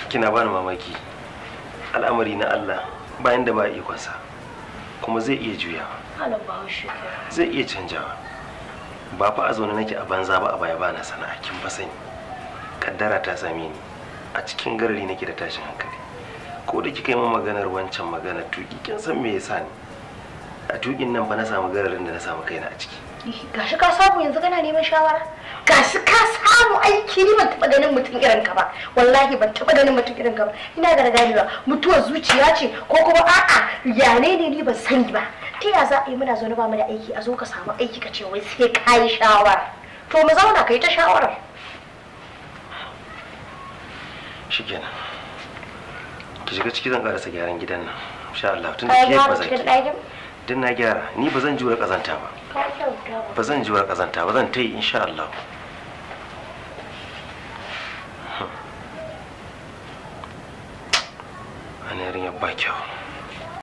kina bani mamaki. Al'amari na Allah bayan da ba ikonsa kuma zai iya juyawa. Malam Bahaushe zai iya canjawa. Ba fa a zaune nake a banza ba a baya bana sana'a kin fa sani. Kaddara ta same ni a cikin garari nake da tashin hankali. Ko da kika yi min maganar wancan magana tuki kin san me yasa ni? A tukin nan fa na samu gararin da na samu kaina a ciki. Gashi ka samu yanzu kana neman shawara? Gashi ka samu aiki ni ban taba ganin mutum irin ka ba. Wallahi ban taba ganin mutum irin ka ba. Ina ga ganewa mutuwar zuciya ce ko kuma a'a yane ne ni ban sani ba. Ta ya za a yi muna zaune ba mu da aiki a zo ka samu aiki ka ce wai sai ka yi shawara. To mu zauna ka yi ta shawarar. Shikenan. Ki shiga ciki zan karasa gyaran gidan nan. Insha Allah tun da ke ba zaki. Din na gyara ni ba zan jura kazanta ba. Ba zan jura kazanta ba zan ta yi insha Allah. Ana yarinya ba kyau.